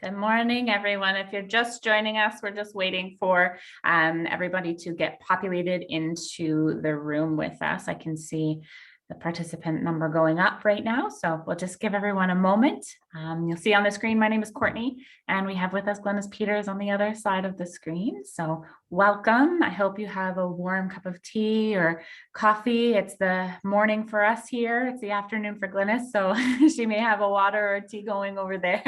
Good morning, everyone. If you're just joining us, we're just waiting for everybody to get populated into the room with us. I can see the participant number going up right now, so we'll just give everyone a moment. You'll see on the screen, my name is Courtney, and we have with us Glynis Peters on the other side of the screen. So welcome. I hope you have a warm cup of tea or coffee. It's the morning for us here. It's the afternoon for Glynis, so she may have a water or tea going over there.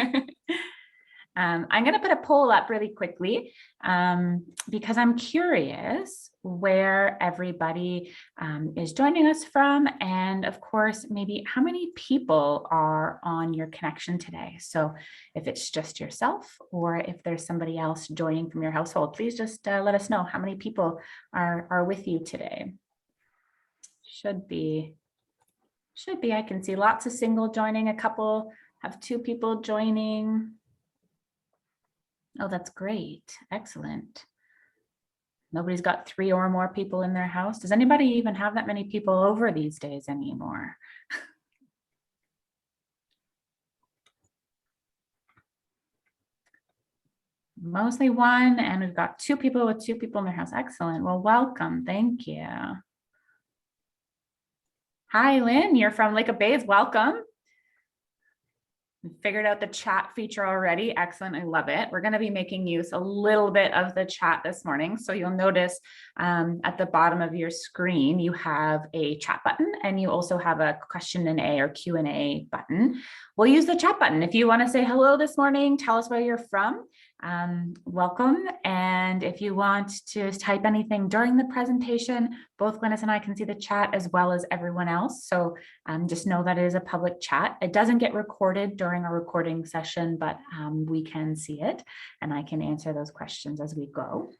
I'm going to put a poll up really quickly because I'm curious where everybody is joining us from. And of course, maybe how many people are on your connection today. So if it's just yourself or if there's somebody else joining from your household, please just let us know how many people are with you today. Should be, I can see lots of single joining, a couple have 2 people joining. Oh, that's great. Excellent. Nobody's got 3 or more people in their house. Does anybody even have that many people over these days anymore? Mostly 1, and we've got 2 people with 2 people in their house. Excellent. Well, welcome. Thank you. Hi, Lynn. You're from Lake of Bays. Welcome. We figured out the chat feature already. Excellent. I love it. We're going to be making use a little bit of the chat this morning. So you'll notice at the bottom of your screen, you have a chat button and you also have a question and A or Q&A button. We'll use the chat button. If you want to say hello this morning, tell us where you're from. Welcome. And if you want to type anything during the presentation, both Glynis and I can see the chat as well as everyone else. So just know that it is a public chat. It doesn't get recorded during a recording session, but we can see it and I can answer those questions as we go.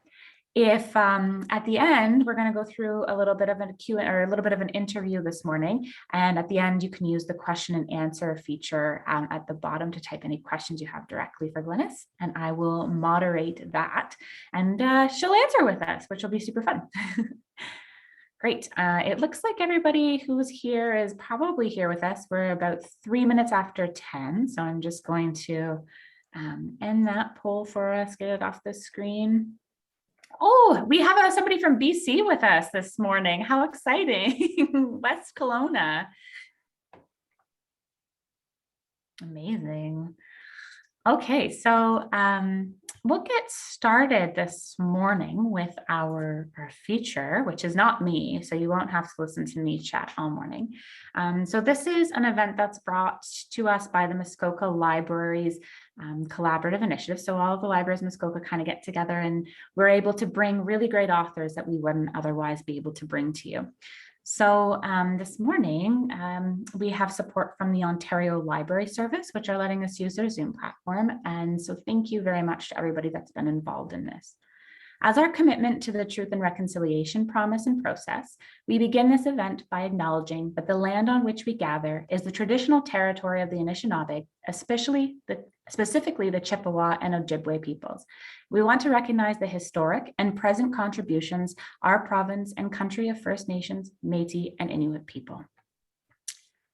If at the end, we're going to go through a little bit of a Q&A or a little bit of an interview this morning. And at the end, you can use the question and answer feature at the bottom to type any questions you have directly for Glynis. And I will moderate that and she'll answer with us, which will be super fun. Great. It looks like everybody who's here is probably here with us. We're about 3 minutes after 10. So I'm just going to end that poll for us, get it off the screen. Oh, we have somebody from BC with us this morning. How exciting. West Kelowna. Amazing. Okay, so we'll get started this morning with our feature, which is not me, so you won't have to listen to me chat all morning. So this is an event that's brought to us by the Muskoka Libraries collaborative initiative. So all of the libraries in Muskoka kind of get together and we're able to bring really great authors that we wouldn't otherwise be able to bring to you. So this morning, we have support from the Ontario Library Service, which are letting us use their Zoom platform. And so thank you very much to everybody that's been involved in this. As our commitment to the Truth and Reconciliation promise and process, we begin this event by acknowledging that the land on which we gather is the traditional territory of the Anishinaabe, specifically the Chippewa and Ojibwe peoples. We want to recognize the historic and present contributions our province and country of First Nations, Métis, and Inuit people.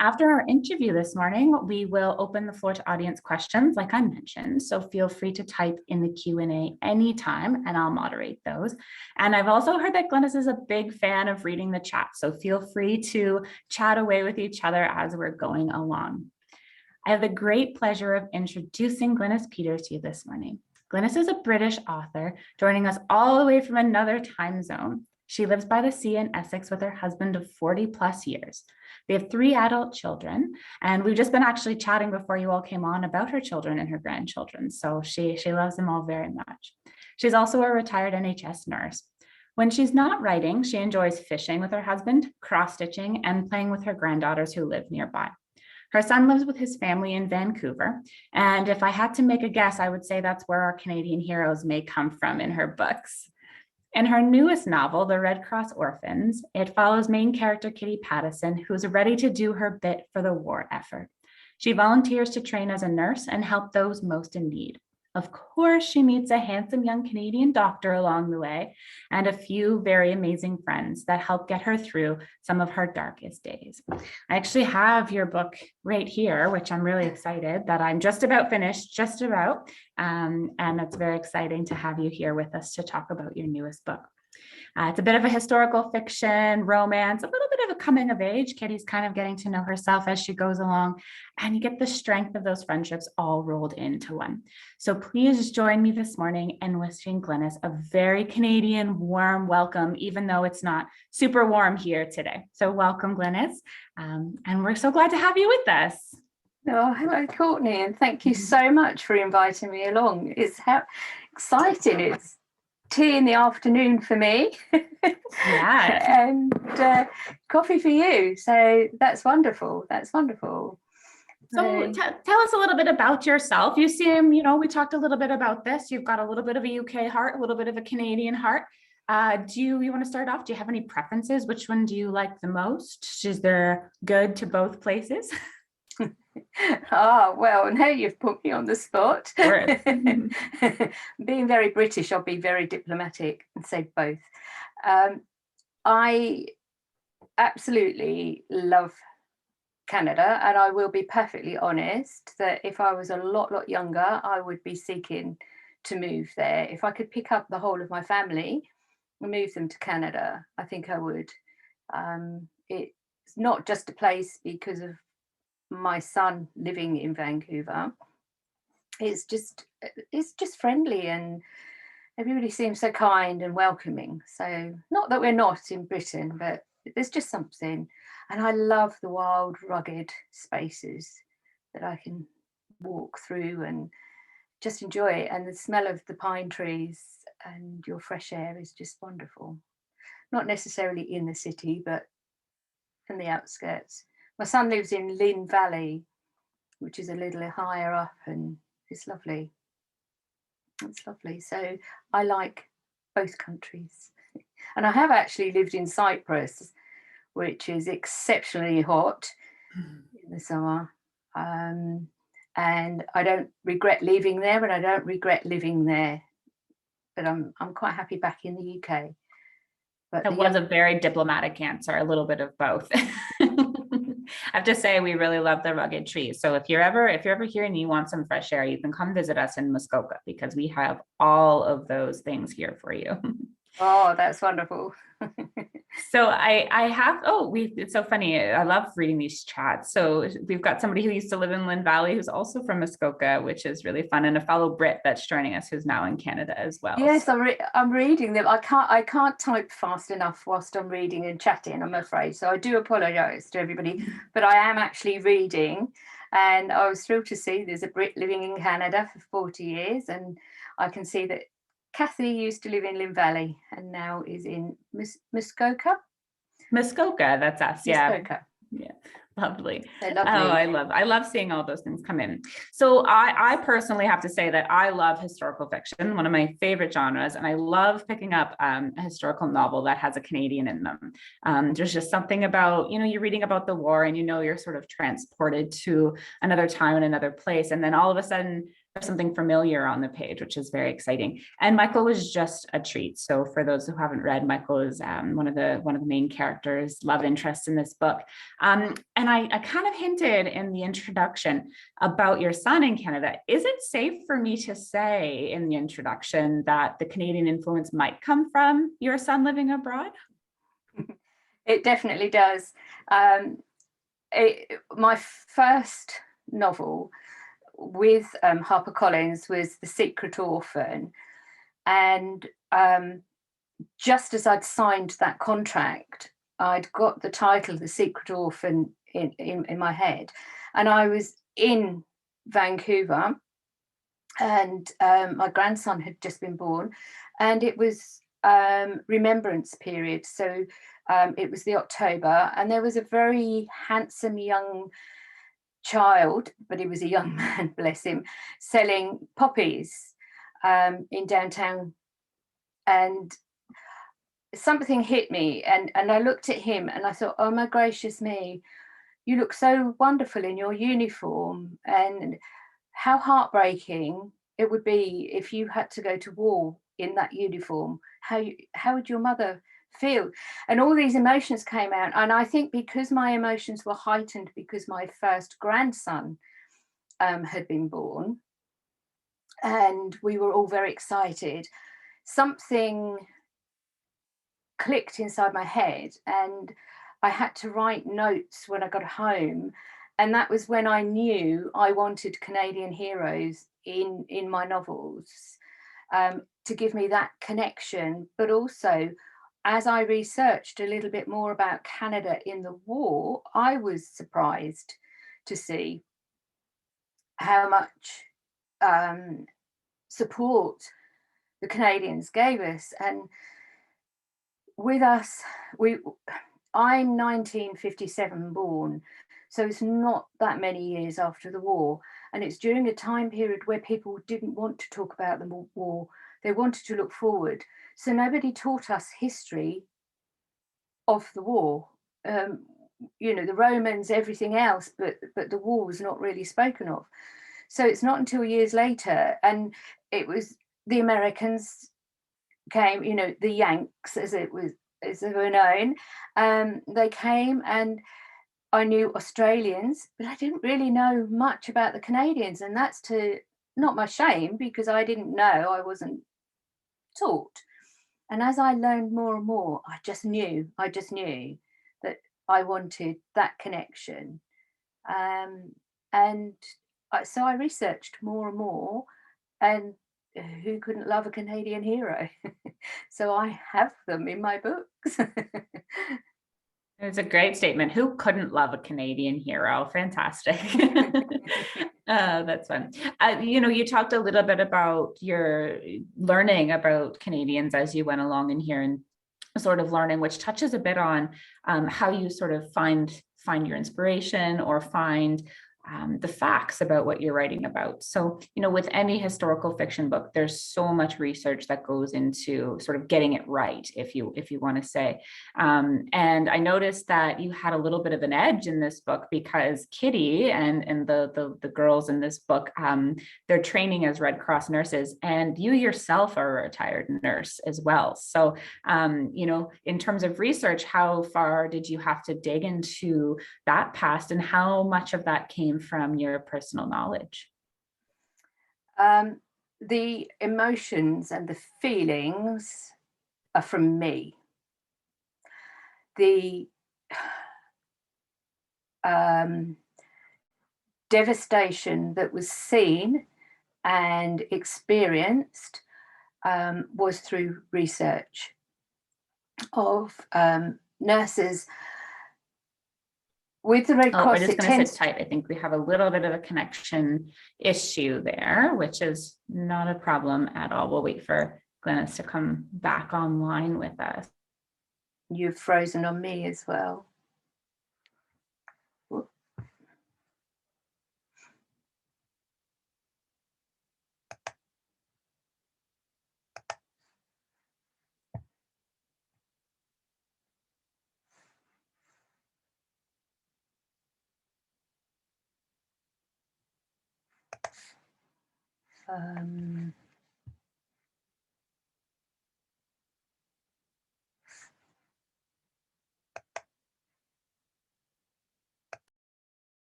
After our interview this morning, we will open the floor to audience questions, like I mentioned, so feel free to type in the Q&A anytime, and I'll moderate those. And I've also heard that Glynis is a big fan of reading the chat, so feel free to chat away with each other as we're going along. I have the great pleasure of introducing Glynis Peters to you this morning. Glynis is a British author, joining us all the way from another time zone. She lives by the sea in Essex with her husband of 40 plus years. They have 3 adult children, and we've just been actually chatting before you all came on about her children and her grandchildren. So she loves them all very much. She's also a retired NHS nurse. When she's not writing, she enjoys fishing with her husband, cross-stitching, and playing with her granddaughters who live nearby. Her son lives with his family in Vancouver, and if I had to make a guess, I would say that's where our Canadian heroes may come from in her books. In her newest novel, The Red Cross Orphans, it follows main character Kitty Pattison, who's ready to do her bit for the war effort. She volunteers to train as a nurse and help those most in need. Of course, she meets a handsome young Canadian doctor along the way and a few very amazing friends that help get her through some of her darkest days. I actually have your book right here, which I'm really excited that I'm just about finished, just about. And it's very exciting to have you here with us to talk about your newest book. It's a bit of a historical fiction, romance, a little bit of a coming of age. Kitty's kind of getting to know herself as she goes along, and you get the strength of those friendships all rolled into one. So please join me this morning in wishing Glynis a very Canadian warm welcome, even though it's not super warm here today. So welcome, Glynis, and we're so glad to have you with us. Oh, hello, Courtney, and thank you so much for inviting me along. It's how exciting. It's tea in the afternoon for me. Yeah. And coffee for you. So that's wonderful. That's wonderful. So tell us a little bit about yourself. You seem, we talked a little bit about this. You've got a little bit of a UK heart, a little bit of a Canadian heart. Do you want to start off? Do you have any preferences? Which one do you like the most? Is there good to both places? Well, now you've put me on the spot. Being very British, I'll be very diplomatic and say both. I absolutely love Canada, and I will be perfectly honest that if I was a lot younger, I would be seeking to move there. If I could pick up the whole of my family and move them to Canada, I think I would. It's not just a place because of my son living in Vancouver. It's just friendly, and everybody seems so kind and welcoming. So not that we're not in Britain, but there's just something. And I love the wild, rugged spaces that I can walk through and just enjoy it. And the smell of the pine trees and your fresh air is just wonderful. Not necessarily in the city, but in the outskirts. My son lives in Lynn Valley, which is a little higher up, and it's lovely. It's lovely. So I like both countries. And I have actually lived in Cyprus, which is exceptionally hot in the summer. And I don't regret leaving there, and I don't regret living there. But I'm quite happy back in the UK. But that was a very diplomatic answer, a little bit of both. I have to say, we really love the rugged trees. So if you're ever here and you want some fresh air, you can come visit us in Muskoka, because we have all of those things here for you. Oh, that's wonderful. So it's so funny. I love reading these chats. So we've got somebody who used to live in Lynn Valley who's also from Muskoka, which is really fun, and a fellow Brit that's joining us who's now in Canada as well. Yes, I'm reading them. I can't type fast enough whilst I'm reading and chatting, I'm afraid. So I do apologise to everybody, but I am actually reading, and I was thrilled to see there's a Brit living in Canada for 40 years, and I can see that Kathy used to live in Lynn Valley and now is in Muskoka. Muskoka, that's us. Muskoka. Yeah. Lovely. Lovely. Oh, I love seeing all those things come in. So I personally have to say that I love historical fiction, one of my favorite genres, and I love picking up a historical novel that has a Canadian in them. There's just something about, you're reading about the war and you're sort of transported to another time and another place, and then all of a sudden there's something familiar on the page, which is very exciting. And Michael was just a treat. So for those who haven't read, Michael is one of the main characters, love interest in this book. And I kind of hinted in the introduction about your son in Canada. Is it safe for me to say in the introduction that the Canadian influence might come from your son living abroad? It definitely does. My first novel with Harpercollins was The Secret Orphan. And just as I'd signed that contract, I'd got the title The Secret Orphan in my head. And I was in Vancouver, and my grandson had just been born, and it was remembrance period. So it was the October, and there was a very handsome young child, but he was a young man, bless him, selling poppies in downtown. And something hit me, and I looked at him and I thought, oh my gracious me, you look so wonderful in your uniform, and how heartbreaking it would be if you had to go to war in that uniform, how would your mother feel? And all these emotions came out. And I think because my emotions were heightened because my first grandson had been born, and we were all very excited, something clicked inside my head, and I had to write notes when I got home. And that was when I knew I wanted Canadian heroes in my novels, to give me that connection. But also, as I researched a little bit more about Canada in the war, I was surprised to see how much support the Canadians gave us. And with us, I'm 1957 born, so it's not that many years after the war. And it's during a time period where people didn't want to talk about the war, they wanted to look forward. So nobody taught us history of the war. You know, the Romans, everything else, but the war was not really spoken of. So it's not until years later, and it was the Americans came, you know, the Yanks, as they were known. They came, and I knew Australians, but I didn't really know much about the Canadians, and that's to not my shame, because I didn't know, I wasn't taught. And as I learned more and more, I just knew that I wanted that connection. And so I researched more and more, and who couldn't love a Canadian hero? So I have them in my books. It's a great statement. Who couldn't love a Canadian hero? Fantastic. That's fun. You know, you talked a little bit about your learning about Canadians as you went along in here, and sort of learning, which touches a bit on how you sort of find your inspiration or find the facts about what you're writing about. So, you know, with any historical fiction book, there's so much research that goes into sort of getting it right, if you want to say. And I noticed that you had a little bit of an edge in this book, because Kitty and the girls in this book, they're training as Red Cross nurses, and you yourself are a retired nurse as well. So, you know, in terms of research, how far did you have to dig into that past, and how much of that came from your personal knowledge? The emotions and the feelings are from me. The devastation that was seen and experienced was through research of nurses. With the Red Cross, we're just going to sit tight. I think we have a little bit of a connection issue there, which is not a problem at all. We'll wait for Glynis to come back online with us. You've frozen on me as well.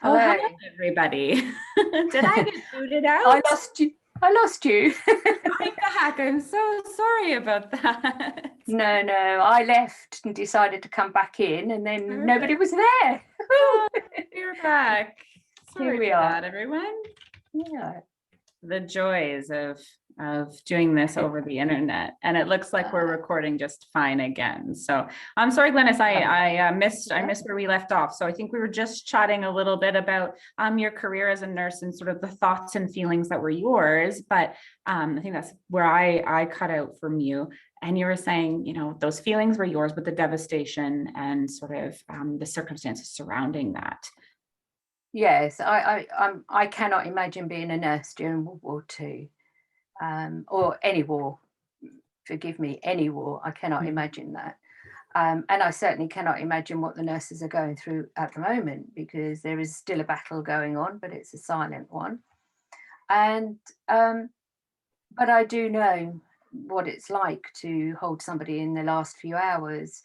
Hello, everybody. Did I get booted out? I lost you. What the heck? I'm so sorry about that. No, I left and decided to come back in, and then Perfect. Nobody was there. Oh, you're back. Sorry Here we for are. that, everyone. Yeah. the joys of doing this over the internet. And it looks like we're recording just fine again. So I'm sorry, Glynis, I missed where we left off. So I think we were just chatting a little bit about your career as a nurse and sort of the thoughts and feelings that were yours. But I think that's where I cut out from you. And you were saying, you know, those feelings were yours, but the devastation and sort of the circumstances surrounding that. Yes, I cannot imagine being a nurse during World War II, or any war. Forgive me, any war. I cannot imagine that. And I certainly cannot imagine what the nurses are going through at the moment, because there is still a battle going on, but it's a silent one. And but I do know what it's like to hold somebody in the last few hours,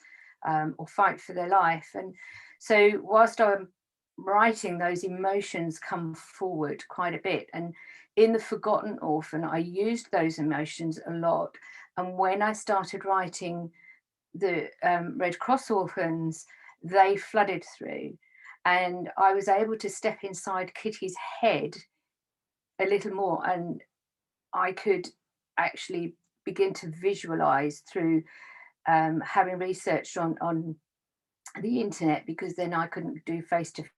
or fight for their life. And so whilst I'm writing, those emotions come forward quite a bit. And in The Forgotten Orphan, I used those emotions a lot. And when I started writing the Red Cross Orphans, they flooded through. And I was able to step inside Kitty's head a little more. And I could actually begin to visualize through having researched on the internet, because then I couldn't do face-to-face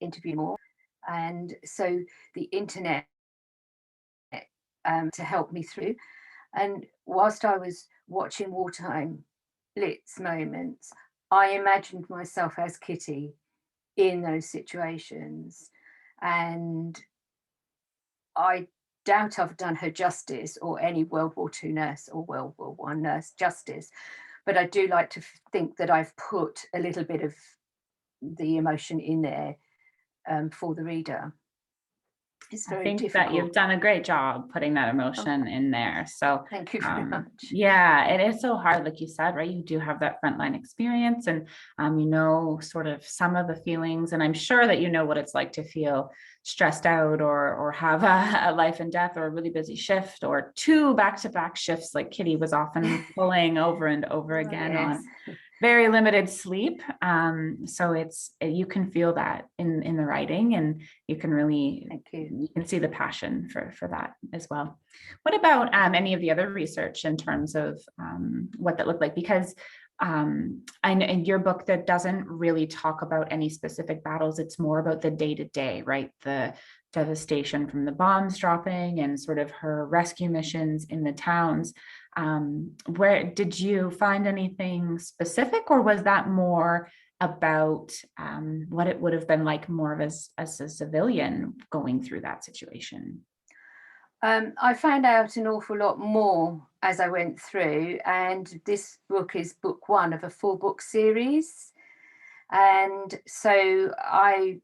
interview more. And so the internet to help me through. And whilst I was watching Wartime Blitz moments, I imagined myself as Kitty in those situations. And I doubt I've done her justice, or any World War II nurse or World War I nurse justice. But I do like to think that I've put a little bit of the emotion in there for the reader. It's very difficult. That you've done a great job putting that emotion in there. So thank you very much. Yeah, it is so hard, like you said, right? You do have that frontline experience, and you know sort of some of the feelings, and I'm sure that you know what it's like to feel stressed out, or have a life and death, or a really busy shift, or two back-to-back shifts like Kitty was often pulling over and over again on very limited sleep. So you can feel that in the writing, and you can really, you can see the passion for that as well. What about any of the other research in terms of what that looked like? Because I know in your book that doesn't really talk about any specific battles. It's more about the day-to-day, right? The devastation from the bombs dropping and sort of her rescue missions in the towns. Where did you find anything specific, or was that more about what it would have been like more of as a civilian going through that situation? I found out an awful lot more as I went through, and this book is book one of a 4-book series. And so I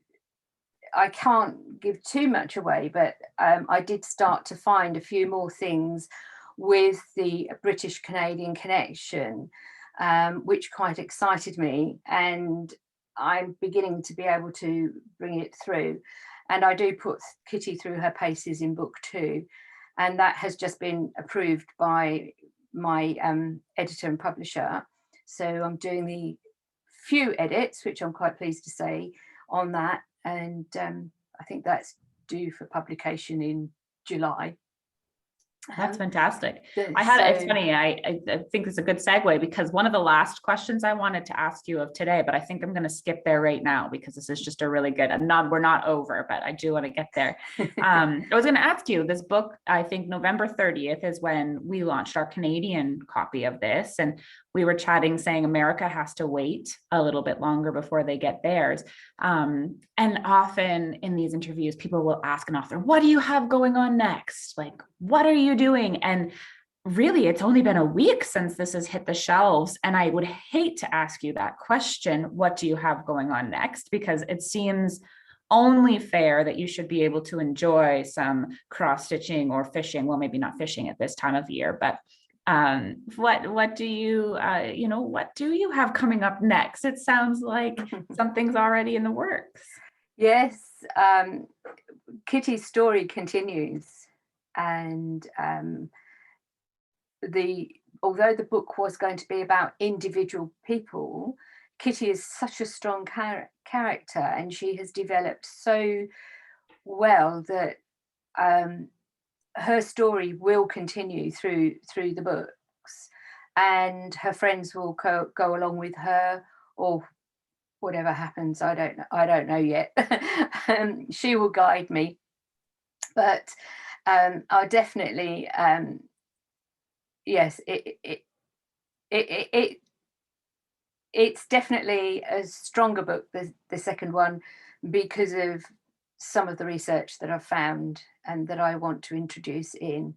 can't give too much away, but I did start to find a few more things with the British Canadian connection, which quite excited me, and I'm beginning to be able to bring it through. And I do put Kitty through her paces in book 2, and that has just been approved by my editor and publisher. So I'm doing the few edits, which I'm quite pleased to say, on that, and I think that's due for publication in July. That's fantastic. It's funny, I think it's a good segue, because one of the last questions I wanted to ask you of today, but I think I'm going to skip there right now, because this is just a really good, we're not over, but I do want to get there. I was going to ask you, this book, I think November 30th is when we launched our Canadian copy of this. And we were chatting saying America has to wait a little bit longer before they get theirs. And often in these interviews, people will ask an author, what do you have going on next? Like, what are you doing? And really, it's only been a week since this has hit the shelves. And I would hate to ask you that question, what do you have going on next? Because it seems only fair that you should be able to enjoy some cross-stitching or fishing. Well, maybe not fishing at this time of year, but what do you what do you have coming up next? It sounds like something's already in the works. Yes, Kitty's story continues, and although the book was going to be about individual people, Kitty is such a strong character, and she has developed so well that her story will continue through the books, and her friends will go along with her, or whatever happens. I don't know yet. She will guide me, but I definitely yes, it it's definitely a stronger book, the second one, because of some of the research that I've found and that I want to introduce in.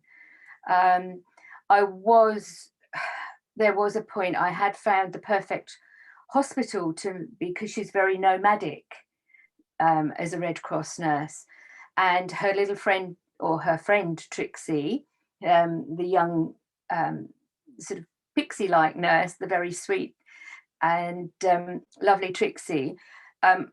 Um, I was There was a point I had found the perfect hospital to, because she's very nomadic, as a Red Cross nurse, and her little friend, or her friend Trixie, the young sort of pixie-like nurse, the very sweet and lovely Trixie. Um,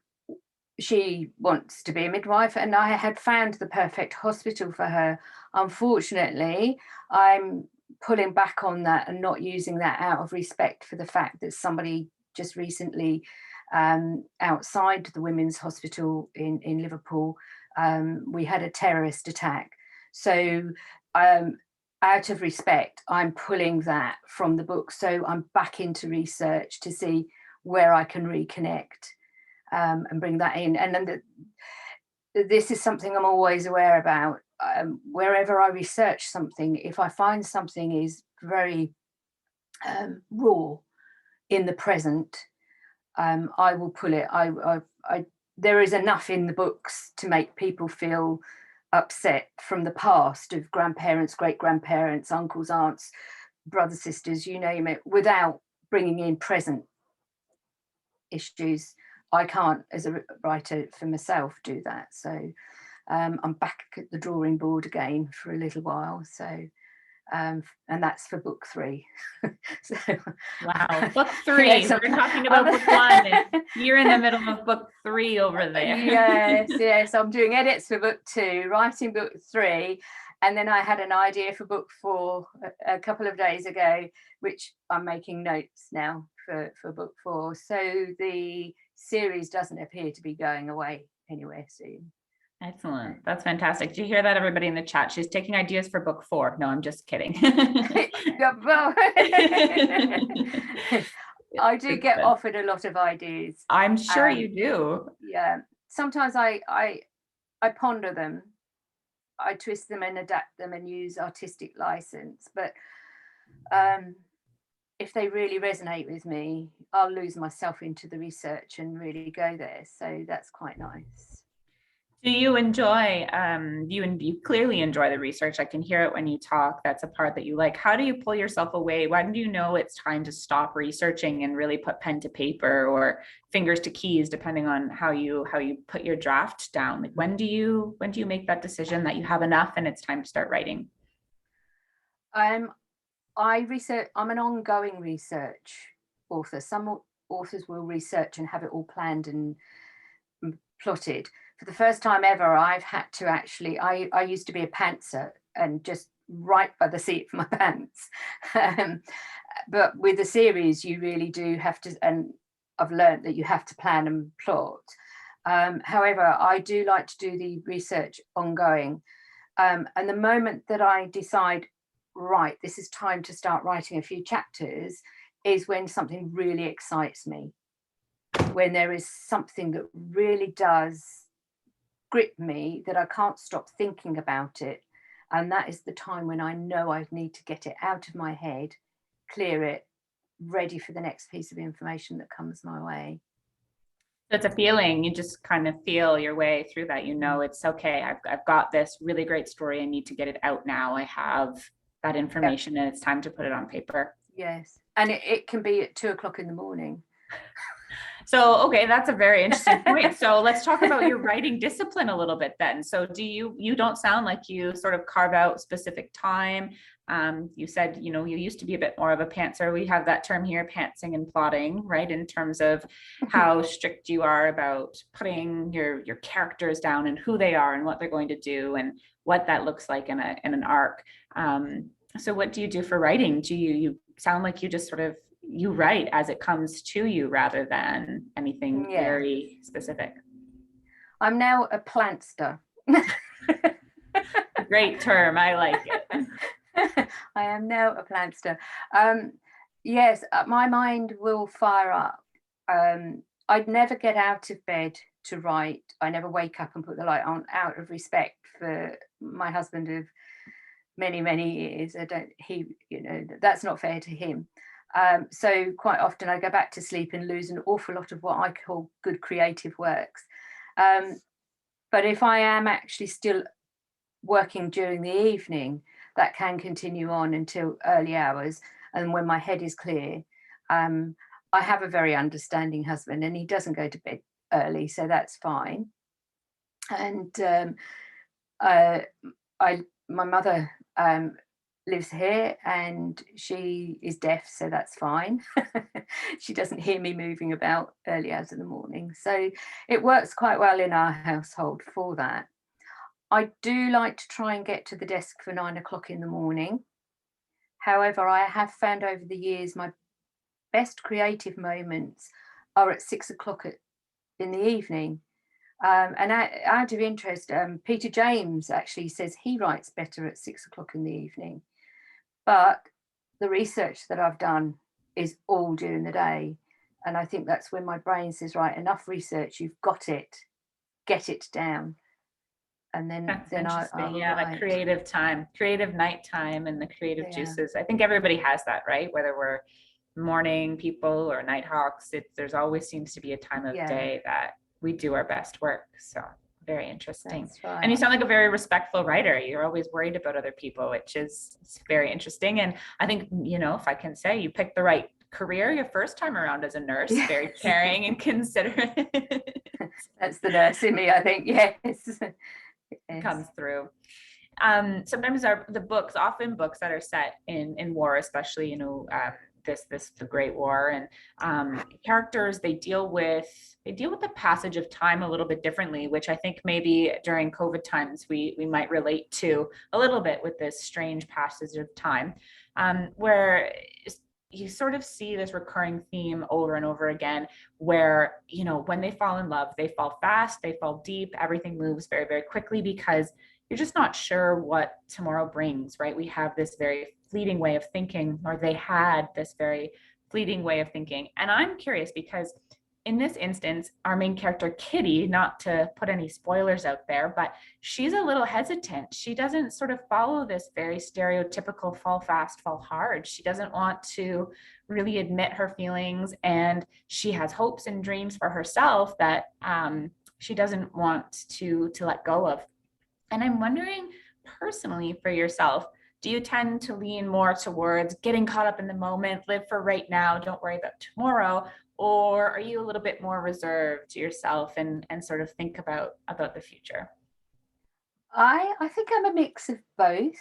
she wants to be a midwife, and I had found the perfect hospital for her. Unfortunately, I'm pulling back on that and not using that out of respect for the fact that somebody just recently, outside the women's hospital in Liverpool, we had a terrorist attack. So, um, out of respect, I'm pulling that from the book. So I'm back into research to see where I can reconnect, and bring that in. And then this is something I'm always aware about. Wherever I research something, if I find something is very raw in the present, I will pull it. There is enough in the books to make people feel upset from the past, of grandparents, great grandparents, uncles, aunts, brothers, sisters, you name it, without bringing in present issues. I can't, as a writer for myself, do that. So I'm back at the drawing board again for a little while. So and that's for book 3. So, Wow, book 3. Yes, we're talking about book 1. And you're in the middle of book 3 over there. yes. I'm doing edits for book 2, writing book 3, and then I had an idea for book 4 a couple of days ago, which I'm making notes now for book 4. So the series doesn't appear to be going away anywhere soon. Excellent. That's fantastic. Do you hear that, everybody in the chat? She's taking ideas for book 4. No, I'm just kidding. I do get offered a lot of ideas. I'm sure you do. Yeah. Sometimes I ponder them. I twist them and adapt them and use artistic license. But if they really resonate with me, I'll lose myself into the research and really go there. So that's quite nice. Do you enjoy, you clearly enjoy the research. I can hear it when you talk. That's a part that you like. How do you pull yourself away? When do you know it's time to stop researching and really put pen to paper, or fingers to keys, depending on how you put your draft down? Like, when do you make that decision that you have enough and it's time to start writing? I'm an ongoing research author. Some authors will research and have it all planned and plotted. For the first time ever, I've had to actually, I used to be a pantser and just write by the seat of my pants. But with the series, you really do have to, and I've learned that you have to plan and plot. However, I do like to do the research ongoing. And the moment that I decide, right, this is time to start writing a few chapters, is when something really excites me. When there is something that really does grip me, that I can't stop thinking about it. And that is the time when I know I need to get it out of my head, clear it, ready for the next piece of information that comes my way. It's a feeling. You just kind of feel your way through that. You know, it's okay. I've got this really great story. I need to get it out now. I have that information, and it's time to put it on paper. Yes. And it can be at 2:00 in the morning. So, okay, that's a very interesting point. So let's talk about your writing discipline a little bit then. So you don't sound like you sort of carve out specific time. You said, you used to be a bit more of a pantser. We have that term here, pantsing and plotting, right? In terms of how strict you are about putting your characters down and who they are and what they're going to do and what that looks like in an arc. So what do you do for writing? Do you sound like you just sort of, you write as it comes to you rather than anything very specific? I'm now a plantster. Great term. I like it. I am now a plantster. Yes, my mind will fire up. I'd never get out of bed to write. I never wake up and put the light on out of respect for my husband of many, many years. I don't, he, that's not fair to him. So quite often I go back to sleep and lose an awful lot of what I call good creative works. But if I am actually still working during the evening, that can continue on until early hours. And when my head is clear, I have a very understanding husband and he doesn't go to bed early, so that's fine. And my mother lives here and she is deaf, so that's fine. She doesn't hear me moving about early hours of the morning. So it works quite well in our household for that. I do like to try and get to the desk for 9 o'clock in the morning. However, I have found over the years my best creative moments are at 6 o'clock in the evening. And out of interest, Peter James actually says he writes better at 6 o'clock in the evening. But the research that I've done is all during the day. And I think that's when my brain says, right, enough research, you've got it, get it down. And That's then interesting. I'll Yeah, that write. creative time, creative nighttime, and the creative Yeah. juices. I think everybody has that, right? Whether we're morning people or night hawks, there's always seems to be a time of Yeah. day that we do our best work. So very interesting. That's right. And you sound like a very respectful writer. You're always worried about other people, which is very interesting. And I think, if I can say, you picked the right career your first time around as a nurse, Yes. very caring and considerate. That's the nurse in me, I think. Yes. Comes through. Sometimes the books, often books that are set in war, especially the Great War, and characters, they deal with the passage of time a little bit differently, which I think maybe during COVID times we might relate to a little bit with this strange passage of time, where you sort of see this recurring theme over and over again, where when they fall in love, they fall fast, they fall deep, everything moves very, very quickly because you're just not sure what tomorrow brings, right? We have this very fleeting way of thinking, or they had this very fleeting way of thinking. And I'm curious because in this instance, our main character, Kitty, not to put any spoilers out there, but she's a little hesitant. She doesn't sort of follow this very stereotypical fall fast, fall hard. She doesn't want to really admit her feelings, and she has hopes and dreams for herself that she doesn't want to let go of. And I'm wondering, personally, for yourself, do you tend to lean more towards getting caught up in the moment, live for right now, don't worry about tomorrow? Or are you a little bit more reserved to yourself and sort of think about the future? I think I'm a mix of both.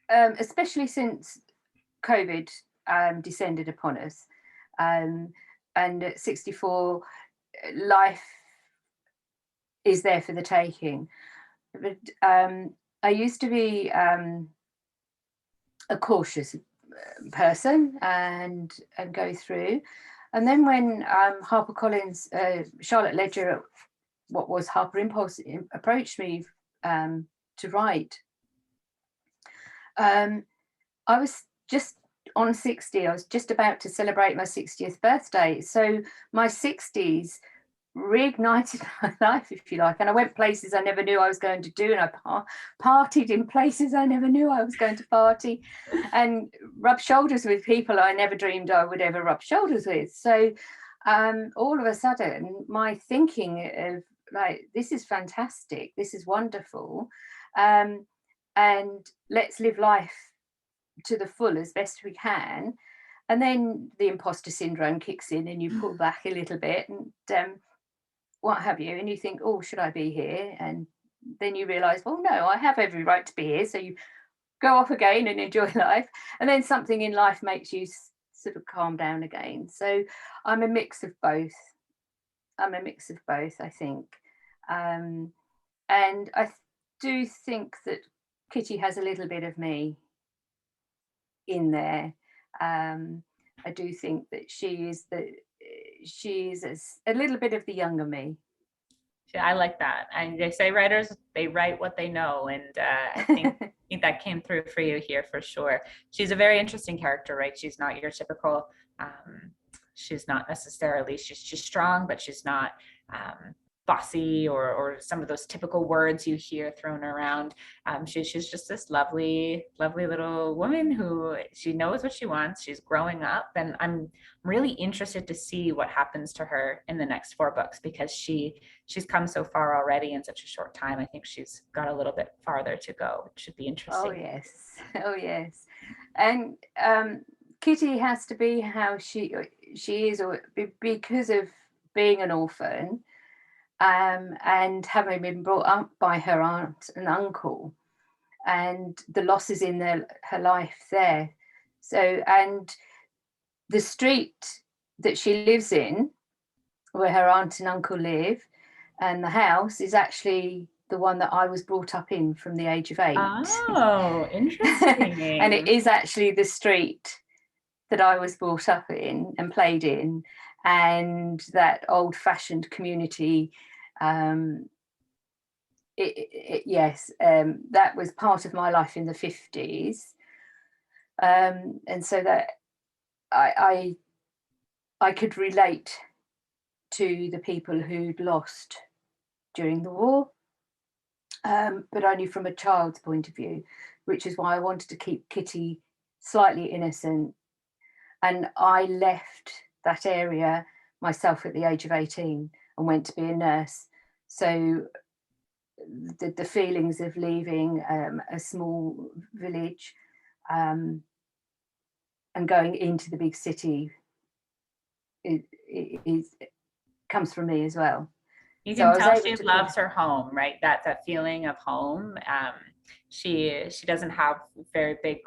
Especially since COVID descended upon us. And at 64, life is there for the taking. But I used to be a cautious person and go through. And then when Harpercollins, Charlotte Ledger, what was Harper Impulse, approached me to write, I was just on 60. I was just about to celebrate my 60th birthday. So my 60s reignited my life, if you like, and I went places I never knew I was going to do, and I partied in places I never knew I was going to party, and rubbed shoulders with people I never dreamed I would ever rub shoulders with. So all of a sudden my thinking of, like, this is fantastic, this is wonderful, and let's live life to the full as best we can. And then the imposter syndrome kicks in and you pull back a little bit and what have you, and you think, oh, should I be here? And then you realize, well, no, I have every right to be here. So you go off again and enjoy life, and then something in life makes you sort of calm down again. So I'm a mix of both. I think, and I do think that Kitty has a little bit of me in there. I do think that she is a little bit of the younger me. I like that. And they say writers, they write what they know. And I think that came through for you here for sure. She's a very interesting character, right? She's not your typical, she's not necessarily, she's strong, but she's not bossy or some of those typical words you hear thrown around. She's just this lovely, lovely little woman who she knows what she wants. She's growing up, and I'm really interested to see what happens to her in the next 4 books because she's come so far already in such a short time. I think she's got a little bit farther to go. It should be Oh interesting. yes, oh yes, and Kitty has to be how she is, or because of being an orphan, and having been brought up by her aunt and uncle, and the losses in her life there. So, and the street that she lives in, where her aunt and uncle live, and the house is actually the one that I was brought up in from the age of 8. Oh, And it interesting. is actually the street that I was brought up in and played in, and that old-fashioned community. Yes, that was part of my life in the 50s, and so that I could relate to the people who'd lost during the war, but only from a child's point of view, which is why I wanted to keep Kitty slightly innocent. And I left that area myself at the age of 18 and went to be a nurse. So the feelings of leaving a small village and going into the big city is comes from me as well. You So can I was tell able she to put, loves her home, right? That feeling of home. She doesn't have very big,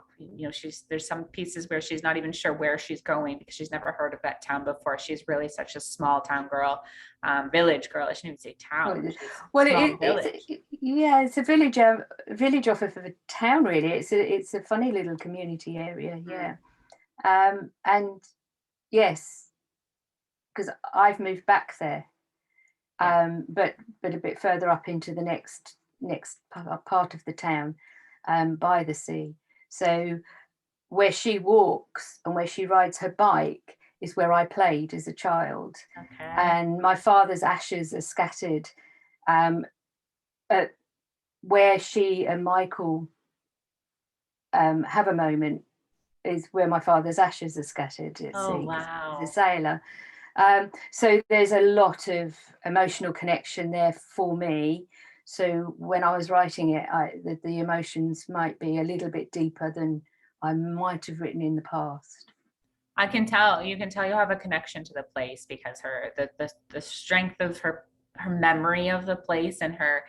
there's some pieces where she's not even sure where she's going because she's never heard of that town before. She's really such a small town girl, village girl. I shouldn't even say town. She's well, small village. yeah, it's a village off of a town, really. It's a funny little community area, yeah. And yes, because I've moved back there, Yeah. but a bit further up into the next part of the town, by the sea. So where she walks and where she rides her bike is where I played as a child. Okay. And my father's ashes are scattered at where she and Michael have a moment is where my father's ashes are scattered at Oh, sea because he was a wow. sailor. So there's a lot of emotional connection there for me. So when I was writing it, the emotions might be a little bit deeper than I might have written in the past. I can tell, you can tell you have a connection to the place because the strength of her memory of the place and her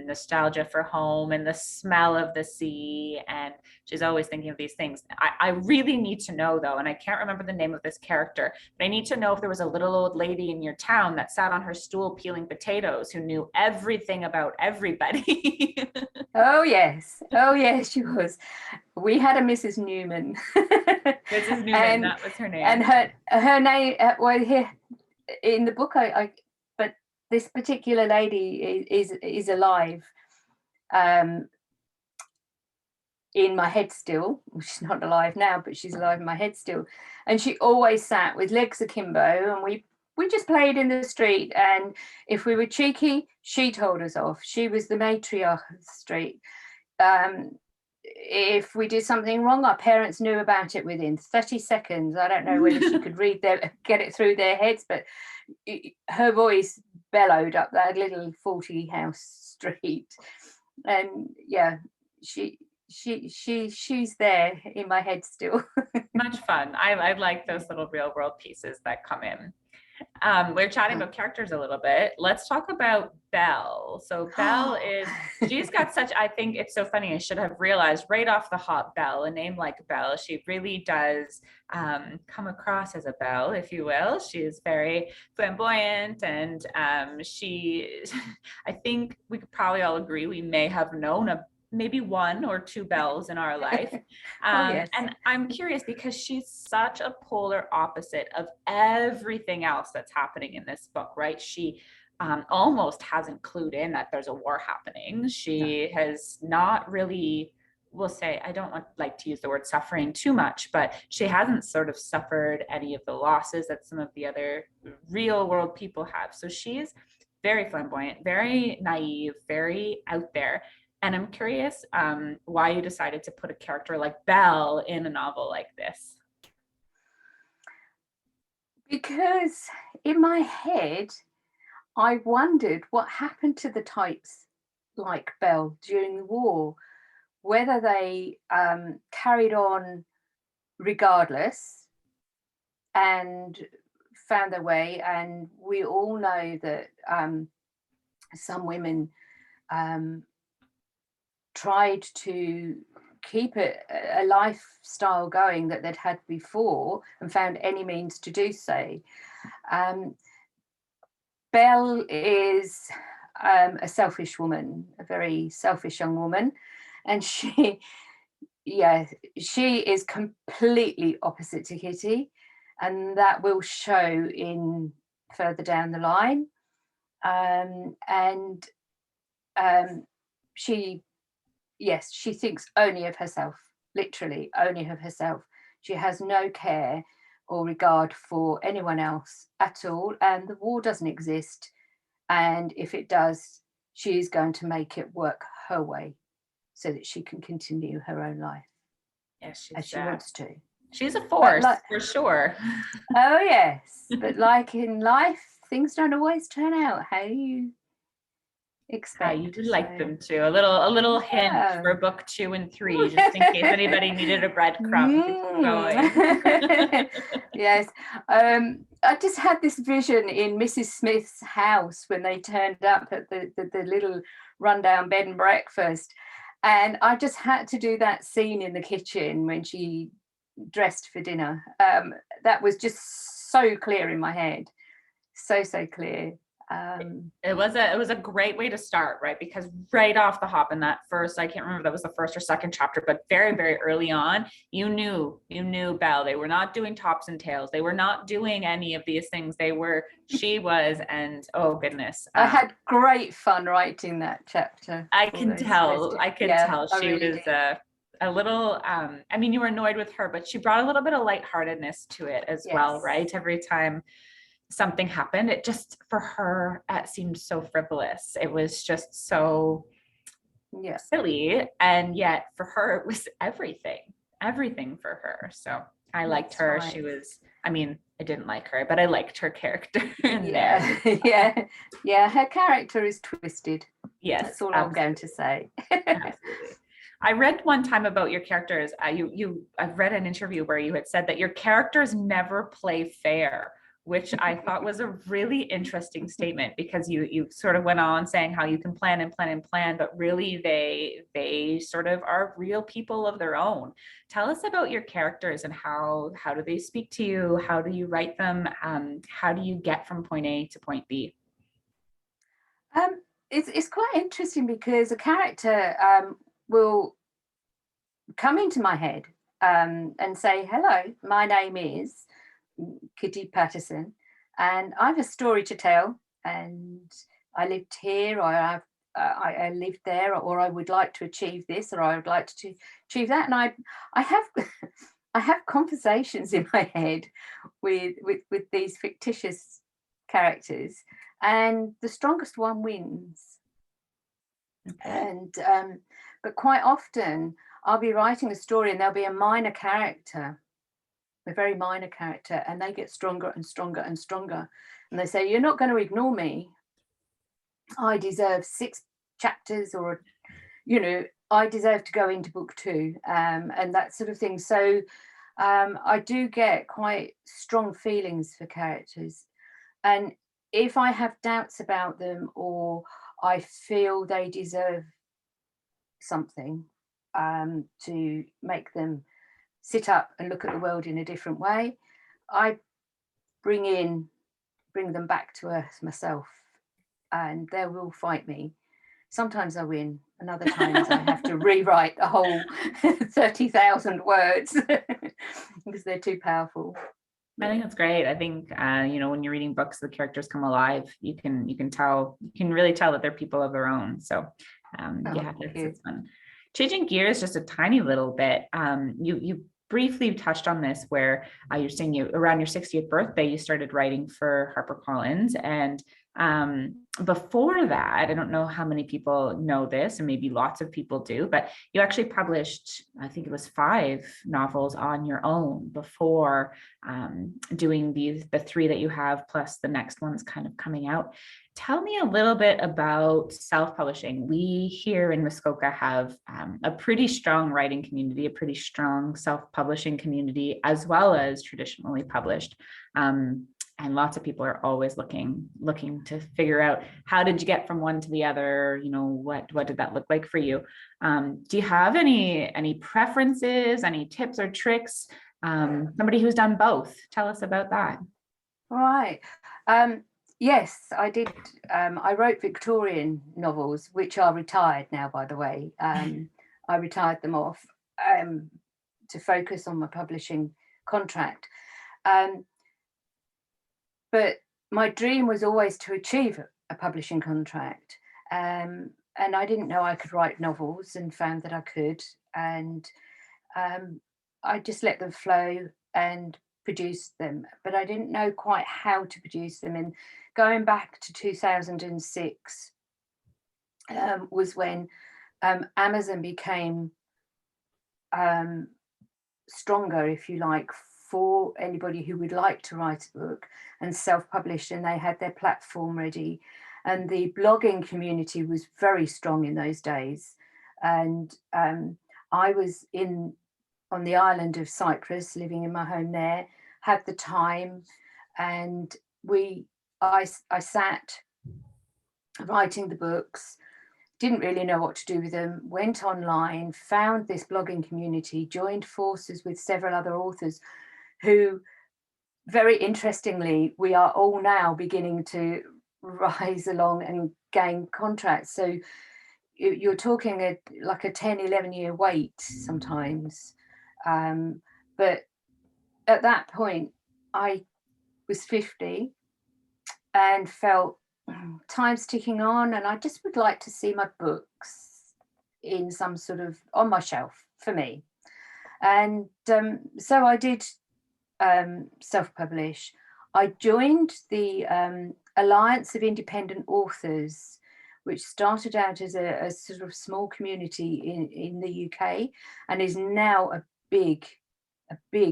nostalgia for home and the smell of the sea, and she's always thinking of these things. I really need to know though, and I can't remember the name of this character, but I need to know if there was a little old lady in your town that sat on her stool peeling potatoes who knew everything about everybody. Oh yes, she was. We had a Mrs. Newman, Mrs. Newman, and that was her and name. her name. Well, here in the book, but this particular lady is alive, um, in my head still. She's not alive now, but she's alive in my head still. And she always sat with legs akimbo, and we just played in the street. And if we were cheeky, she told us off. She was the matriarch of the street. If we did something wrong, our parents knew about it within 30 seconds. I don't know whether she could get it through their heads, but her voice bellowed up that little 40 house street. And yeah, she's there in my head still. Much fun. I like those little real world pieces that come in. We're chatting about characters a little bit. Let's talk about Belle. So Belle she's got such, I think it's so funny. I should have realized right off the hop, Belle, a name like Belle, she really does come across as a Belle, if you will. She is very flamboyant and I think we could probably all agree we may have known maybe 1 or 2 Belles in our life. Oh yes. And I'm curious because she's such a polar opposite of everything else that's happening in this book, right? She almost hasn't clued in that there's a war happening. She has not really, we'll say, I don't like to use the word suffering too much, but she hasn't sort of suffered any of the losses that some of the other real world people have. So she's very flamboyant, very naive, very out there. And I'm curious why you decided to put a character like Belle in a novel like this. Because in my head, I wondered what happened to the types like Belle during the war, whether they carried on regardless and found their way. And we all know that some women tried to keep a lifestyle going that they'd had before and found any means to do so. Belle is a selfish woman, a very selfish young woman, and she is completely opposite to Kitty, and that will show in further down the line. She thinks only of herself, literally only of herself. She has no care or regard for anyone else at all, and the war doesn't exist, and if it does, she is going to make it work her way so that she can continue her own life as she wants to. She's a force, for sure. Oh yes, but like in life, things don't always turn out how you expect. You did like them to. A little hint for book 2 and 3, just in case anybody needed a breadcrumb to keep going. Yes. I just had this vision in Mrs. Smith's house when they turned up at the little rundown bed and breakfast. And I just had to do that scene in the kitchen when she dressed for dinner. That was just so clear in my head. So clear. It was a great way to start, right? Because right off the hop in that first, I can't remember if that was the first or second chapter, but very, very early on, you knew Belle. They were not doing tops and tails. They were not doing any of these things. She was, and oh goodness. I had great fun writing that chapter. I could tell she was a little, I mean, you were annoyed with her, but she brought a little bit of lightheartedness to it as well, right? Every time something happened, it just, for her, it seemed so frivolous. It was just so silly, and yet for her it was everything for her. So I liked her. Right. She was, I mean, I didn't like her, but I liked her character. Yeah, her character is twisted. Yes, that's all I'm going to say. Absolutely. I read one time about your characters. I've read an interview where you had said that your characters never play fair, which I thought was a really interesting statement, because you sort of went on saying how you can plan and plan and plan, but really they sort of are real people of their own. Tell us about your characters and how do they speak to you? How do you write them? How do you get from point A to point B? It's quite interesting because a character will come into my head and say, hello, my name is Kitty Patterson, and I have a story to tell, and I lived here, or I lived there, or I would like to achieve this, or I would like to achieve that. And I have I have conversations in my head with these fictitious characters, and the strongest one wins. Okay. And but quite often I'll be writing a story and there'll be a minor character, a very minor character, and they get stronger and stronger and stronger, and they say, you're not going to ignore me. I deserve 6 chapters, or I deserve to go into book 2, and that sort of thing. So I do get quite strong feelings for characters, and if I have doubts about them, or I feel they deserve something to make them sit up and look at the world in a different way, I bring them back to earth myself, and they will fight me. Sometimes I win, and other times I have to rewrite the whole 30,000 words because they're too powerful. I think that's great. I think when you're reading books, the characters come alive. You can really tell that they're people of their own. So Oh, yeah, thank you. it's fun. Changing gears just a tiny little bit. You briefly touched on this where you're saying you around your 60th birthday, you started writing for Harpercollins. And before that, I don't know how many people know this, and maybe lots of people do, but you actually published, I think it was 5 novels on your own before doing the 3 that you have, plus the next one's kind of coming out. Tell me a little bit about self-publishing. We here in Muskoka have a pretty strong writing community, a pretty strong self-publishing community, as well as traditionally published. And lots of people are always looking to figure out, how did you get from one to the other? What did that look like for you? Do you have any preferences, any tips or tricks? Somebody who's done both, tell us about that. Right. Yes, I did. I wrote Victorian novels, which are retired now, by the way. I retired them off to focus on my publishing contract. But my dream was always to achieve a publishing contract. And I didn't know I could write novels, and found that I could. And I just let them flow and produced them, but I didn't know quite how to produce them. And going back to 2006 was when Amazon became stronger, if you like, for anybody who would like to write a book and self-publish, and they had their platform ready. And the blogging community was very strong in those days. And I was on the island of Cyprus, living in my home there, had the time, and I sat writing the books, didn't really know what to do with them, went online, found this blogging community, joined forces with several other authors who, very interestingly, we are all now beginning to rise along and gain contracts. So you're talking like a 10, 11-year wait sometimes. But at that point, I was 50 and felt time's ticking on, and I just would like to see my books in some sort of on my shelf for me. And so I did self-publish. I joined the Alliance of Independent Authors, which started out as a sort of small community in the UK, and is now a big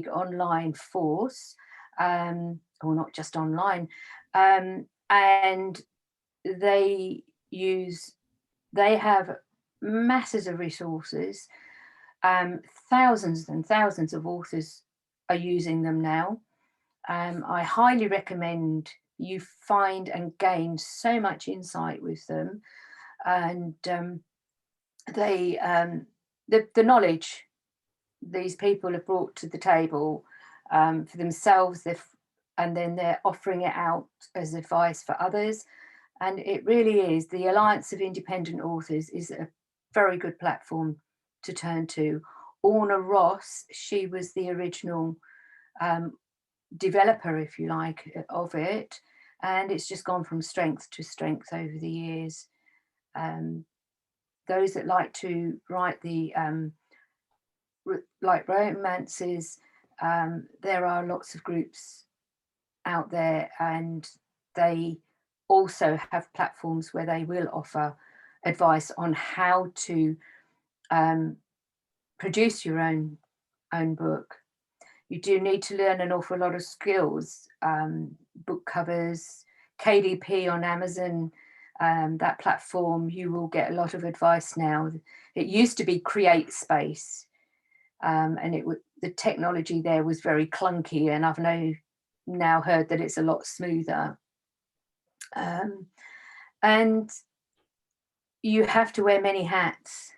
online force, or not just online. And they have masses of resources. Thousands and thousands of authors are using them now. I highly recommend you find and gain so much insight with them. And the knowledge these people have brought to the table for themselves, and then they're offering it out as advice for others. And it really is, the Alliance of Independent Authors is a very good platform to turn to. Orna Ross, she was the original developer, if you like, of it, and it's just gone from strength to strength over the years. Those that like to write the like romances, there are lots of groups out there, and they also have platforms where they will offer advice on how to produce your own book. You do need to learn an awful lot of skills, book covers, KDP on Amazon, that platform, you will get a lot of advice now. It used to be Create Space, and the technology there was very clunky, and I've now heard that it's a lot smoother. And you have to wear many hats.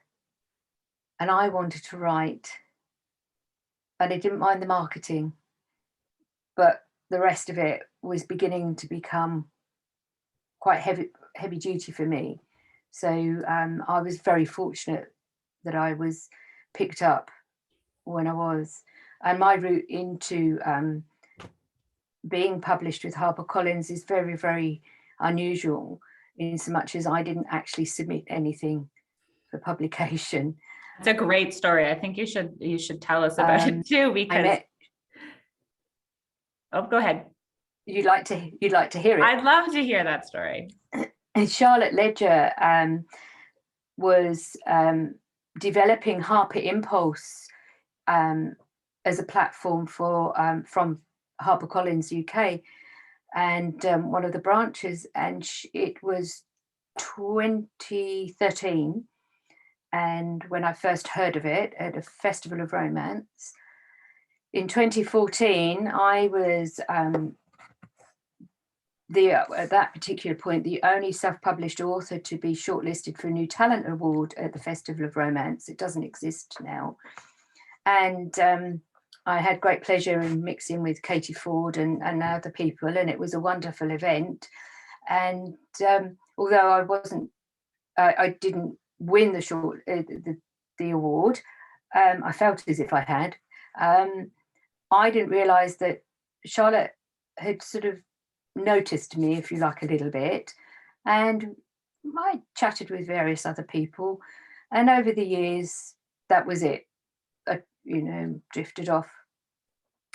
And I wanted to write, and I didn't mind the marketing, but the rest of it was beginning to become quite heavy duty for me. So I was very fortunate that I was picked up when I was. And my route into being published with Harpercollins is very, very unusual, in so much as I didn't actually submit anything for publication. It's a great story. I think you should tell us about it too, because oh, go ahead. You'd like to hear it? I'd love to hear that story. And Charlotte Ledger was developing Harper Impulse as a platform for from HarperCollins UK, and one of the branches, and it was 2013. And when I first heard of it at a festival of romance in 2014, I was at that particular point the only self-published author to be shortlisted for a New Talent Award at the Festival of Romance. It doesn't exist now. And I had great pleasure in mixing with Katie Ford and other people, and it was a wonderful event. And although I didn't win the award, I felt as if I had. I didn't realise that Charlotte had sort of noticed me, if you like, a little bit, and I chatted with various other people, and over the years that was it. I, drifted off.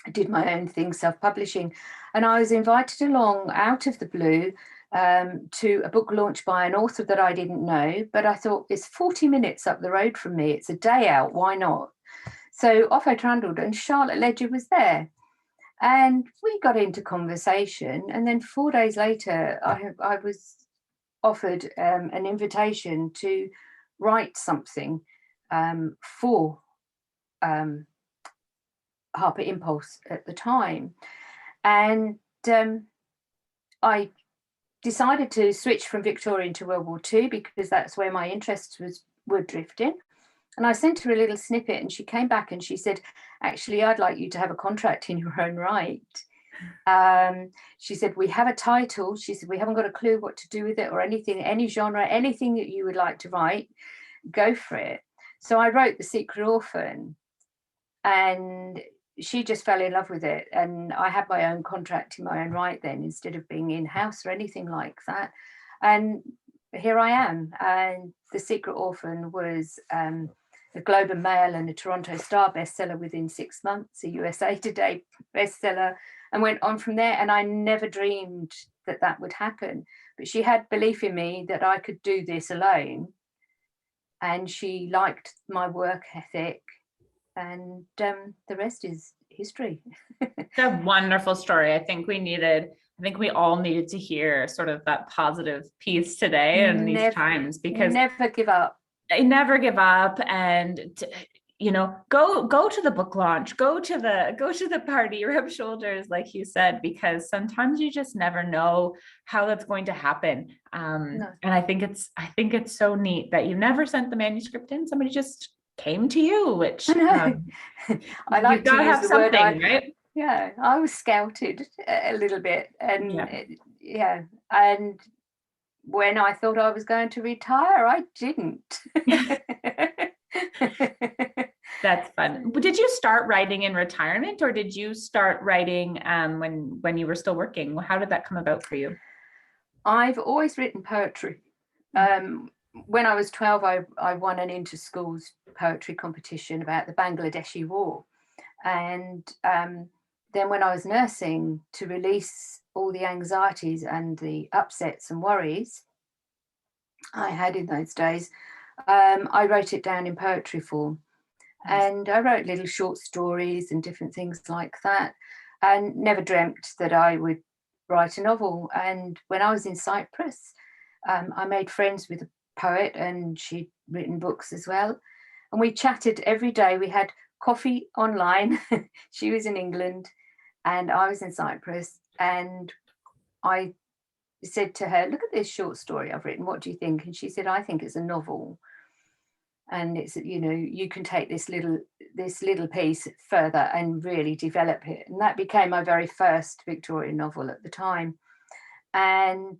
I did my own thing, self-publishing, and I was invited along out of the blue to a book launch by an author that I didn't know, but I thought, it's 40 minutes up the road from me, it's a day out, why not? So off I trundled, and Charlotte Ledger was there. And we got into conversation, and then 4 days later, I was offered an invitation to write something for Harper Impulse at the time. And I decided to switch from Victorian to World War II because that's where my interests were drifting. And I sent her a little snippet, and she came back and she said, actually, I'd like you to have a contract in your own right. She said, we have a title. She said, we haven't got a clue what to do with it or anything, any genre, anything that you would like to write, go for it. So I wrote The Secret Orphan, and she just fell in love with it. And I had my own contract in my own right then, instead of being in-house or anything like that. And here I am. And The Secret Orphan was a Globe and Mail and a Toronto Star bestseller within 6 months, a USA Today bestseller, and went on from there. And I never dreamed that that would happen. But she had belief in me that I could do this alone. And she liked my work ethic. And the rest is history. It's a wonderful story. I think we all needed to hear sort of that positive piece today and these times, because never give up. I never give up. And go to the book launch, go to the party, rub shoulders, like you said, because sometimes you just never know how that's going to happen. No. And I think it's so neat that you never sent the manuscript in. Somebody just came to you, which I like to use the word, right? Yeah, I was scouted a little bit, and and when I thought I was going to retire, I didn't. That's fun. Did you start writing in retirement, or did you start writing when you were still working? How did that come about for you? I've always written poetry. When I was 12, I won an inter-schools poetry competition about the Bangladeshi war. And then when I was nursing, to release all the anxieties and the upsets and worries I had in those days, I wrote it down in poetry form. And I wrote little short stories and different things like that, and never dreamt that I would write a novel. And when I was in Cyprus, I made friends with a poet, and she'd written books as well. And we chatted every day. We had coffee online. She was in England and I was in Cyprus. And I said to her, look at this short story I've written. What do you think? And she said, I think it's a novel. And it's, you can take this little piece further and really develop it. And that became my very first Victorian novel at the time. And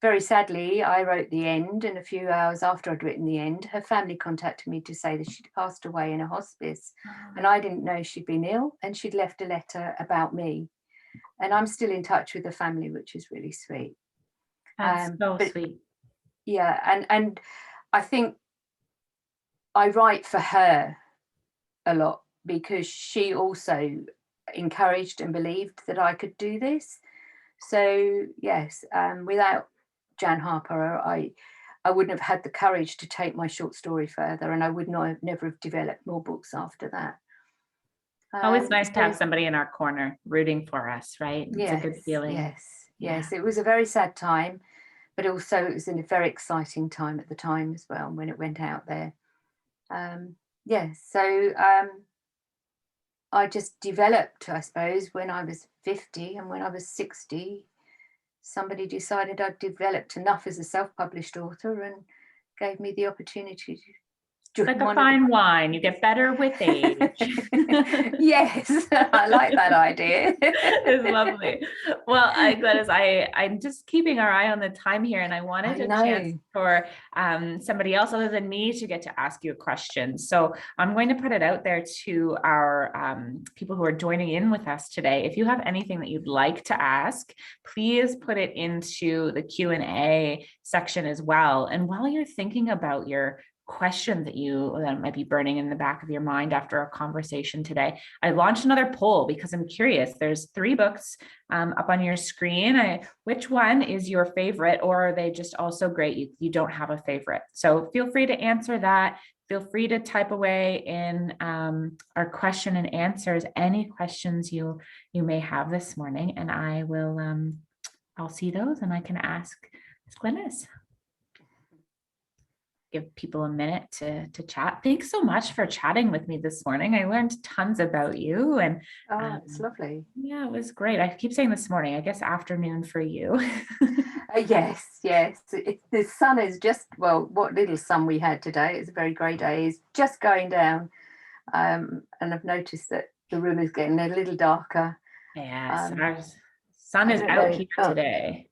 very sadly, I wrote the end, and a few hours after I'd written the end, her family contacted me to say that she'd passed away in a hospice. And I didn't know she'd been ill, and she'd left a letter about me. and I'm still in touch with the family, which is really sweet. That's so But sweet. yeah, and I think I write for her a lot because she also encouraged and believed that I could do this. So yes, without Jan Harper, I wouldn't have had the courage to take my short story further, and I would not have never have developed more books after that. Always nice to have So somebody in our corner rooting for us, right? It's a yes, good feeling. yes. It was a very sad time, but also it was a very exciting time at the time as well when it went out there. Yes, so I just developed, I suppose, when I was 50, and when I was 60, somebody decided I'd developed enough as a self-published author and gave me the opportunity to join Like a one of the fine wine, you get better with age. Yes, I like that idea. It's lovely. Well, Glynis, I'm just keeping our eye on the time here, and I wanted I a chance know. for somebody else other than me to get to ask you a question. So I'm going to put it out there to our people who are joining in with us today. If you have anything that you'd like to ask, please put it into the Q&A section as well. And while you're thinking about your question that might be burning in the back of your mind after our conversation today, I launched another poll because I'm curious. There's 3 books up on your screen. Which one is your favorite, or are they just all so great you don't have a favorite? So feel free to answer that. Feel free to type away in our question and answers any questions you may have this morning, and I will I'll see those and I can ask Glynis. Give people a minute to chat. Thanks so much for chatting with me this morning. I learned tons about you, and It's lovely. yeah, it was great. I keep saying this morning, I guess afternoon for you. Yes. The sun is just, well, what little sun we had today, it's a very grey day, is just going down. And I've noticed that the room is getting a little darker. Yes, our sun is out here today.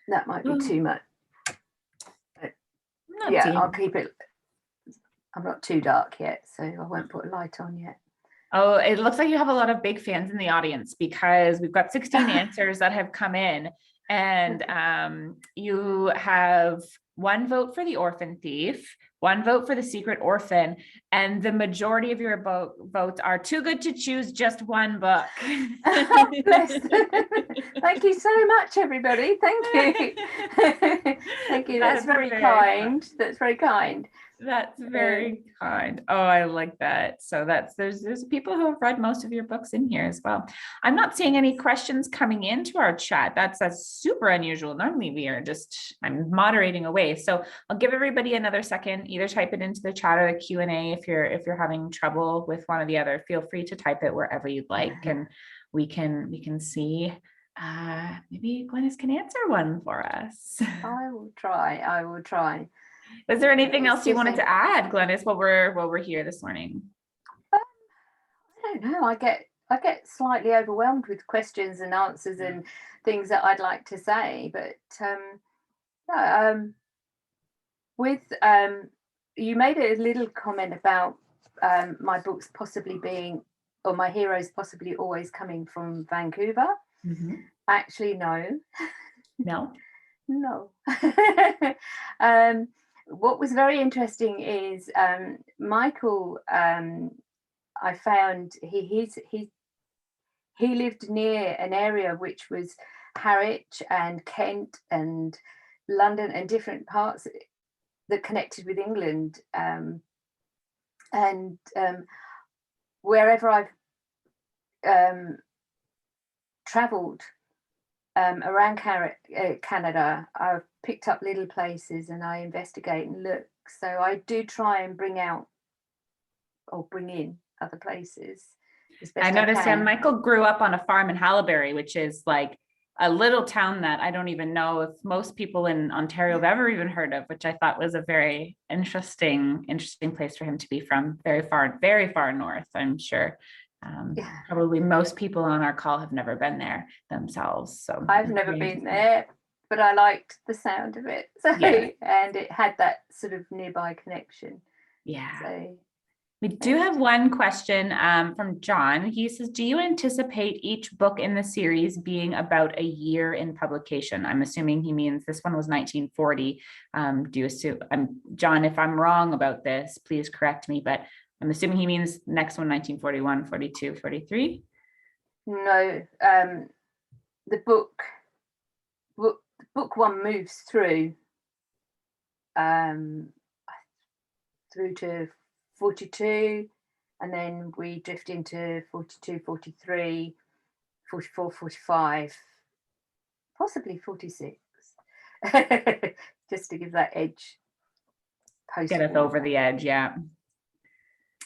That might be too much. I'll keep it. I'm not too dark yet, so I won't put a light on yet. Oh, it looks like you have a lot of big fans in the audience because we've got 16 answers that have come in, and you have 1 vote for The Orphan Thief, 1 vote for The Secret Orphan, and the majority of your votes are too good to choose just 1 book. Bless. Thank you so much, everybody. Thank you. Thank you. That's very kind. That's very kind. That's very kind. Oh, I like that. So there's people who have read most of your books in here as well. I'm not seeing any questions coming into our chat. That's super unusual. Normally I'm moderating away. So I'll give everybody another second. Either type it into the chat or the Q&A. If you're having trouble with one or the other, feel free to type it wherever you'd like, and we can see. Maybe Glynis can answer one for us. I will try. Was there anything else you wanted to add, Glynis, while we're here this morning? I don't know. I get slightly overwhelmed with questions and answers and things that I'd like to say, but you made a little comment about my books possibly being, or my heroes possibly always coming from Vancouver. Mm-hmm. Actually, no. What was very interesting is Michael. I found he lived near an area which was Harwich and Kent and London and different parts that connected with England, and wherever I've travelled around Canada, I've picked up little places and I investigate and look. So I do try and bring in other places. I noticed Michael grew up on a farm in Hallaberry, which is like a little town that I don't even know if most people in Ontario have ever even heard of, which I thought was a very interesting place for him to be from. Very far north, I'm sure. Probably most people on our call have never been there themselves. So I've never been there, but I liked the sound of it. So and it had that sort of nearby connection. Yeah. So We do have one question from John. He says, do you anticipate each book in the series being about a year in publication? I'm assuming he means this one was 1940. Do you assume, John, if I'm wrong about this, please correct me, but I'm assuming he means next one, 1941, 42, 43. No, the book one moves through to 42, and then we drift into 42, 43, 44, 45, possibly 46, just to give that edge. Get us over the edge, yeah.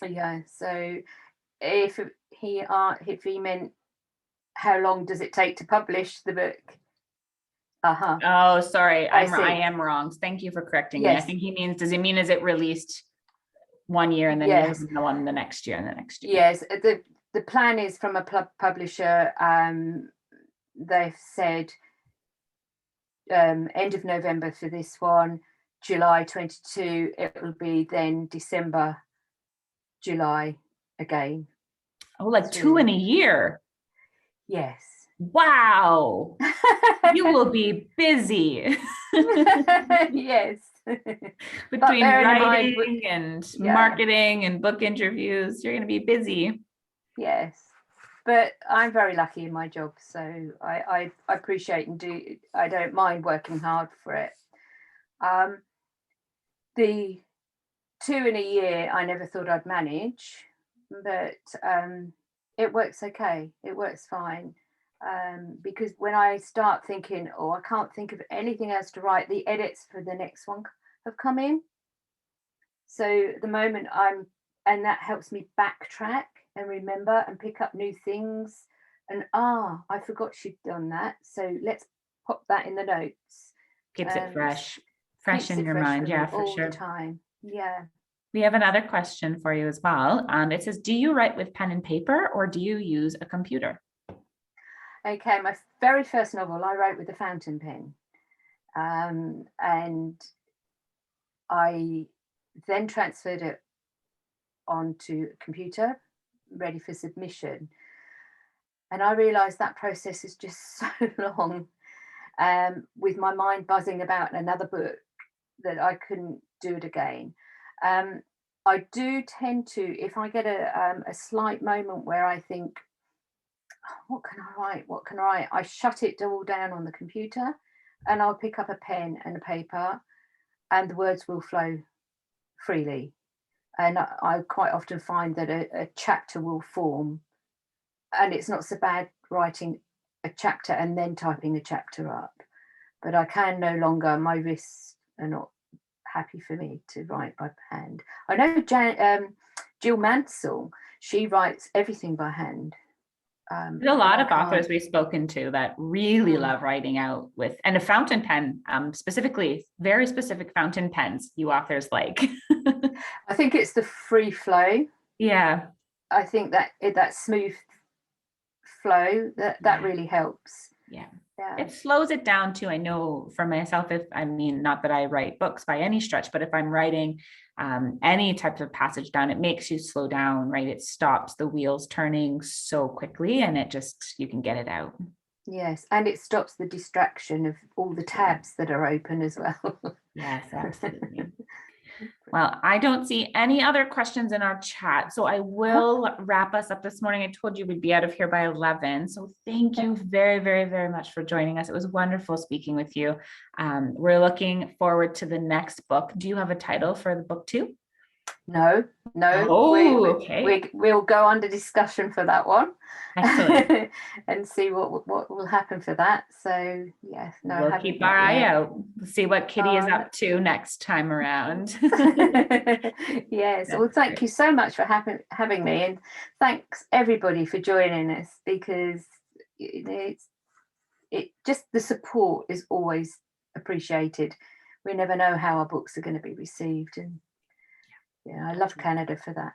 Yeah, so if he meant how long does it take to publish the book? Oh, sorry, I am wrong. Thank you for correcting me. I think he means, does he mean is it released 1 year and then the one the next year and the next year? Yes, the plan is from a publisher. They've said end of November for this one, July 22. It will be then December, July again. Oh, like 2 in a year. Yes. Wow. You will be busy. Yes. Between writing and marketing and book interviews, you're going to be busy. Yes. But I'm very lucky in my job, so I appreciate I don't mind working hard for it. The 2 in a year, I never thought I'd manage, but it works okay. It works fine. Because when I start thinking, I can't think of anything else to write, the edits for the next one have come in. So at the moment and that helps me backtrack and remember and pick up new things. And I forgot she'd done that. So let's pop that in the notes. Keeps it fresh in your mind. Yeah, for sure. All the time. Yeah. We have another question for you as well. It says, do you write with pen and paper or do you use a computer? Okay, my very first novel, I wrote with a fountain pen. And I then transferred it onto a computer, ready for submission. And I realised that process is just so long, with my mind buzzing about another book, that I couldn't do it again. I do tend to, if I get a slight moment where I think, what can I write? I shut it all down on the computer and I'll pick up a pen and a paper and the words will flow freely. And I quite often find that a chapter will form, and it's not so bad writing a chapter and then typing a chapter up. But I can no longer, my wrists are not happy for me to write by hand. I know Jill Mansell, she writes everything by hand. There's a lot of authors we've spoken to that really love writing out with, and a fountain pen, specifically, very specific fountain pens you authors like. I think it's the free flow. Yeah. I think that smooth flow, that really helps. Yeah. It slows it down too. I know for myself, not that I write books by any stretch, but if I'm writing any type of passage down, it makes you slow down, right? It stops the wheels turning so quickly and you can get it out. Yes. And it stops the distraction of all the tabs that are open as well. Yes, absolutely. Well, I don't see any other questions in our chat, so I will wrap us up this morning. I told you we'd be out of here by 11. So thank you very, very, very much for joining us. It was wonderful speaking with you. We're looking forward to the next book. Do you have a title for the book too? No. Oh, okay. We'll go under discussion for that one. Excellent. And see what will happen for that. So yes, we'll keep our eye out. We'll see what Kitty is up to next time around. Yes. Well, thank you so much for having me, and thanks everybody for joining us, because it just the support is always appreciated. We never know how our books are going to be received, and I love Canada for that.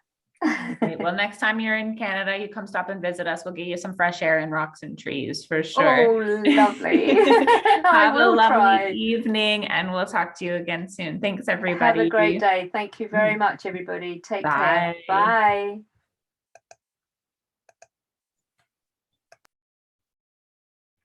Great. Well, next time you're in Canada, you come stop and visit us. We'll get you some fresh air and rocks and trees for sure. Oh, lovely. I Have a will lovely try. evening, and we'll talk to you again soon. Thanks, Have a great everybody. day. Thank you very much, everybody. Take care. Bye. Bye.